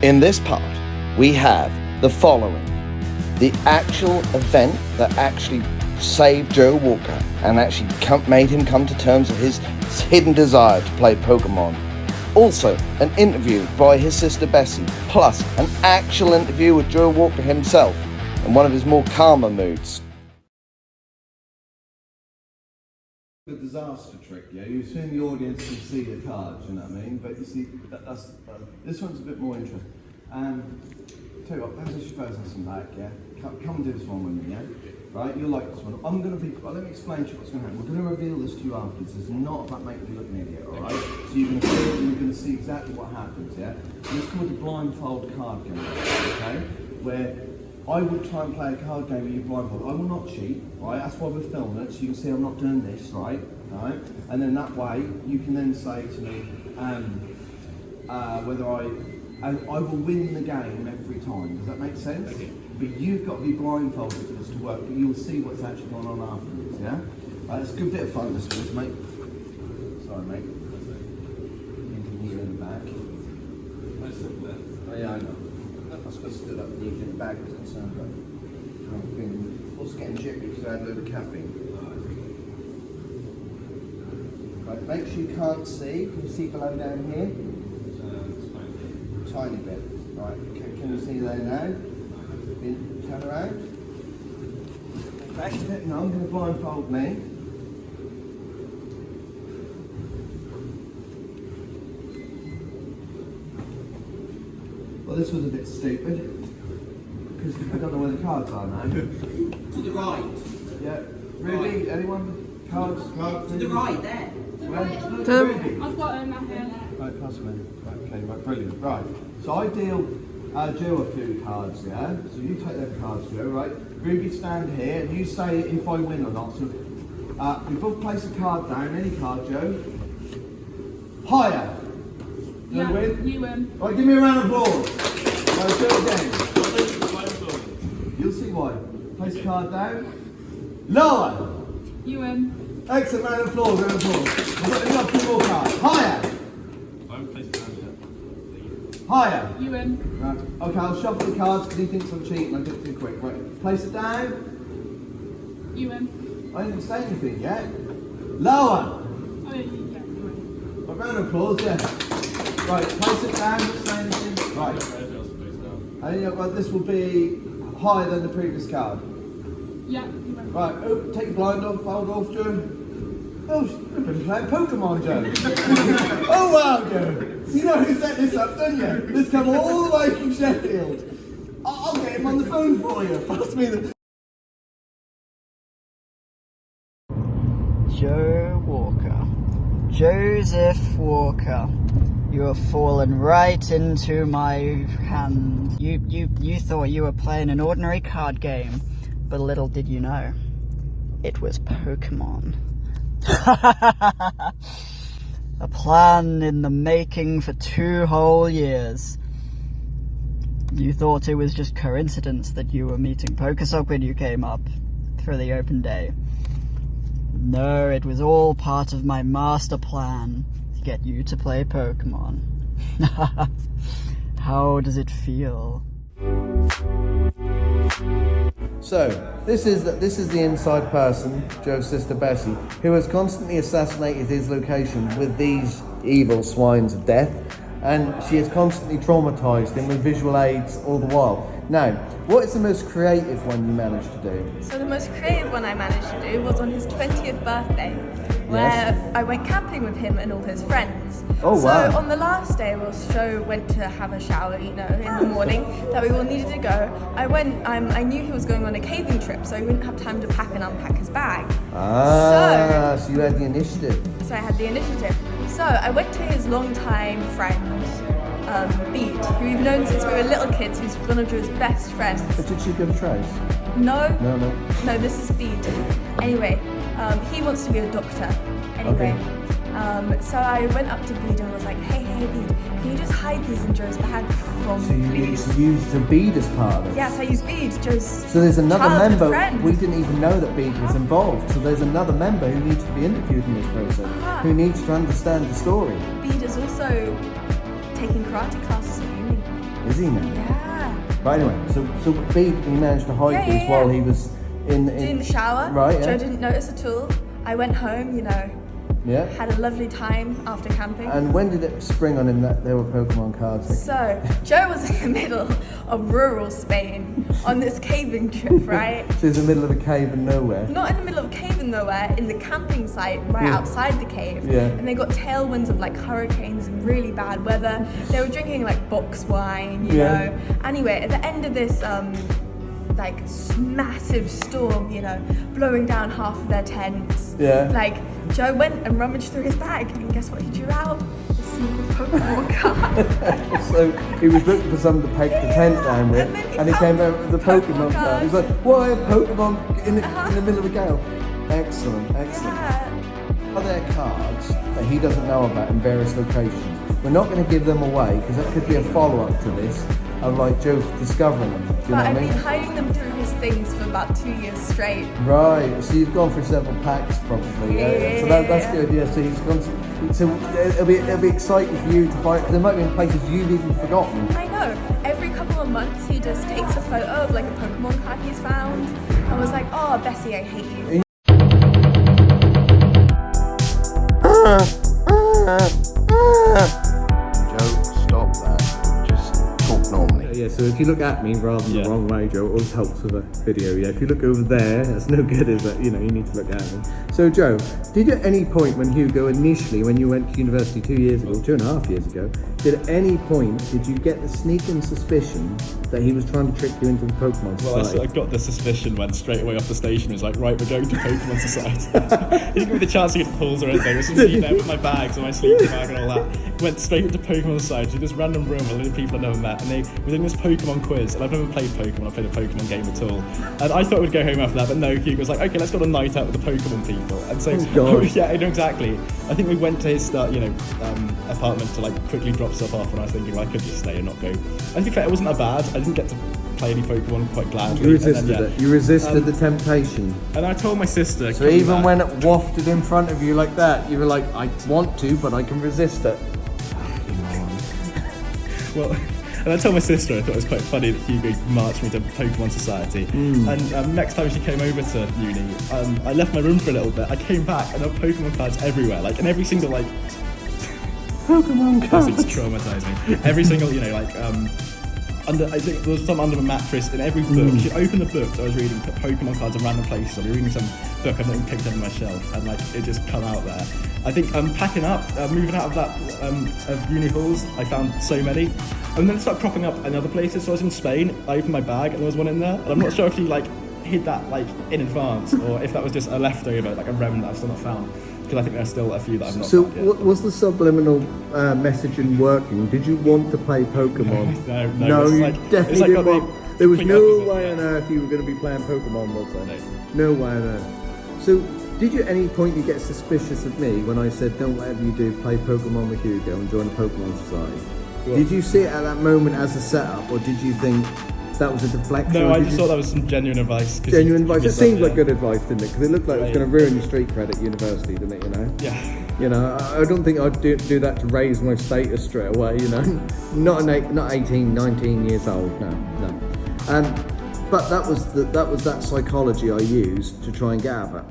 In this part, we have the following. The actual event that actually saved Joe Walker and actually made him come to terms with his hidden desire to play Pokemon. Also, an interview by his sister Bessie, plus an actual interview with Joe Walker himself in one of his more calmer moods. The disaster trick, yeah. You assume the audience can see the cards, you know what I mean? But you see, this one's a bit more interesting. Tell you what, let's just throw some back, yeah. Come and do this one with me, yeah. Right, you'll like this one. I'm going to be. Well, let me explain to you what's going to happen. We're going to reveal this to you afterwards. It's not about making you look an idiot, all right? So you're going to see exactly what happens, yeah. And it's called the blindfold card game, okay? Where I would try and play a card game with you blindfold. I will not cheat, right? That's why we're filming it, so you can see I'm not doing this, right? All right? And then that way, you can then say to me whether I will win the game every time. Does that make sense? Okay. But you've got to be blindfolded for this to work, but you'll see what's actually going on afterwards, yeah? It's a good bit of fun, this was, mate. Sorry, mate. You can hear in the back. Oh, yeah, I know. I suppose to do that with you in the bag was concerned, but I'm feeling also getting jittery because I had a load of caffeine. Right, make sure you can't see. Can you see below down here? Tiny bit. Right, can you see there now? Turn around. Back a bit. No, I'm going to blindfold me. Well, this was a bit stupid because I don't know where the cards are now. To the right. Yeah. Ruby, right. Anyone? Cards? To the right, there. Where? Ruby. I've got them here. Right, pass me. Right, okay, right, brilliant. Right. So I deal Joe a few cards, yeah? So you take them cards, Joe, right? Ruby, stand here, and you say if I win or not. So we both place a card down, any card, Joe. Higher. You win? You win. Right, give me a round of applause. Right, do it again. You'll see why. Place a card down. Lower. You win. Excellent, round of applause, round of applause. We've got two more cards. Higher. Higher. You win. Right. Okay, I'll shuffle the cards because he thinks I'm cheating. I do it too quick. Right. Place it down. You win. I didn't say anything yet. Lower. Oh, yeah, you win. A round of applause, yeah. Right, place it down. Don't say anything. Right. And yeah, well, this will be higher than the previous card. Yeah, you win. Right. Oh, take your blind off. Fold off, Joe. Oh, you've been playing Pokemon, Joe. Oh, wow, Joe. You know who set this up, don't you? This come all the way from Sheffield. I'll get him on the phone for you. Pass me the... Joe Walker. Joseph Walker. You have fallen right into my hands. You thought you were playing an ordinary card game, but little did you know, it was Pokemon. A plan in the making for 2 whole years. You thought it was just coincidence that you were meeting Pokesock when you came up for the open day. No, it was all part of my master plan to get you to play Pokemon. How does it feel? So, this is the inside person, Joe's sister Bessie, who has constantly assassinated his location with these evil swines of death, and she has constantly traumatised him with visual aids all the while. Now, what is the most creative one you managed to do? So the most creative one I managed to do was on his 20th birthday, where I went camping with him and all his friends. Oh, wow. So on the last day, Joe went to have a shower, in the morning, that we all needed to go. I knew he was going on a caving trip, so he wouldn't have time to pack and unpack his bag. So you had the initiative. So I had the initiative. So I went to his longtime friend, Bede, who we've known since we were little kids, who's one of Joe's best friends. But did she give a trace? No. No, this is Bede. Anyway, he wants to be a doctor. Anyway, okay. So I went up to Bede and was like, hey, Bede, can you just hide these in Joe's bag from me? So you used Bede as part of it? Yes, I used Bede, Joe's So there's another member, friend. We didn't even know that Bede was involved, so there's another member who needs to be interviewed in this process, who needs to understand the story. Bede is also taking karate classes at uni. Is he now? Yeah. Right, anyway, so B, he managed to hide Yeah, these yeah, while yeah. he was in the shower. Right, yeah. Joe didn't notice at all. I went home, Yeah. had a lovely time after camping. And when did it spring on him that there were Pokemon cards? So, Joe was in the middle of rural Spain on this caving trip, right? So he's in the middle of a cave and nowhere. Not in the middle of a cave and nowhere, in the camping site right outside the cave. Yeah. And they got tailwinds of like hurricanes and really bad weather. They were drinking like box wine, you know. Anyway, at the end of this like massive storm, blowing down half of their tents. Yeah. Like Joe went and rummaged through his bag, and guess what he drew out? A single Pokemon card. So he was looking for something to take the tent down with, And then he and he came found out with the Pokemon Pokemon card. He's like, why a Pokemon in the middle of a gale? Excellent, excellent. Yeah. Are there cards that he doesn't know about in various locations? We're not going to give them away because that could be a follow-up to this of like Joe discovering them. Do you know But what I I've mean? been hiding them through his things for about 2 years straight. Right, so you've gone through several packs probably. So that's good. Yeah, so he's gone. So it'll be exciting for you to find. There might be places you've even forgotten. I know. Every couple of months, he just takes a photo of like a Pokemon card he's found. I was like, oh, Bessie, I hate you. Joe, stop that. Just talk normally. Yeah, so if you look at me rather than the wrong way, Joe, it always helps with a video. Yeah, if you look over there, that's no good, is it? You need to look at me. So, Joe, did at any point when Hugo initially, when you went to university 2 years ago, 2.5 years ago, did you get the sneaking suspicion that he was trying to trick you into the Pokemon Society? Well, I got the suspicion when straight away off the station he was like, right, we're going to Pokemon Society. He didn't give me the chance to get the pools or anything. I was just there with my bags and my sleeping bag and all that. Went straight into Pokemon Society, this random room with a lot of people I've never met, and they were doing this Pokemon quiz, and I've never played Pokemon, I've played a Pokemon game at all. And I thought we'd go home after that, but no, Hugo was like, okay, let's go on a night out with the Pokemon people. And so, yeah, I know exactly. I think we went to his apartment to like quickly drop stuff off, and I was thinking, well, I could just stay and not go. And to be fair, it wasn't that bad. I didn't get to play any Pokemon quite gladly. You resisted and then, it. You resisted the temptation. And I told my sister. So even when it wafted in front of you like that, you were like, I want to, but I can resist it. Well, and I told my sister I thought it was quite funny that Hugo marched me to Pokemon Society. And next time she came over to uni, I left my room for a little bit. I came back and there were Pokemon cards everywhere, like in every single like. Pokemon cards. It's traumatized me. Every single, I think there was some under the mattress in every book. She opened the books I was reading, put Pokemon cards in random places. I'll be reading some book I've not picked up on my shelf, and like it just come out there. I think I'm packing up, moving out of that of uni halls. I found so many, and then it started cropping up in other places. So I was in Spain. I opened my bag, and there was one in there, and I'm not sure if he like hid that like in advance, or if that was just a leftover, like a remnant that I've still not found. Because I think there's still a few that I've not So found yet. was the subliminal messaging working? Did you want to play Pokemon? No, you like, definitely like didn't got the want. There was complete no opposite, way yeah. on earth you were going to be playing Pokemon, was there? No. No way on earth. So did you at any point you get suspicious of me when I said, don't whatever you do, play Pokemon with Hugo and join the Pokemon Society? Well, did you see it at that moment as a setup, or did you think that was a deflection? No, or I did just you- thought that was some genuine advice. Genuine advice. It seemed like good. good advice, didn't it? Because it looked like it was going to ruin your street cred at university, didn't it? Yeah. I don't think I'd do that to raise my status straight away. Not 18, 19 years old. No. But that was that psychology I used to try and get at it.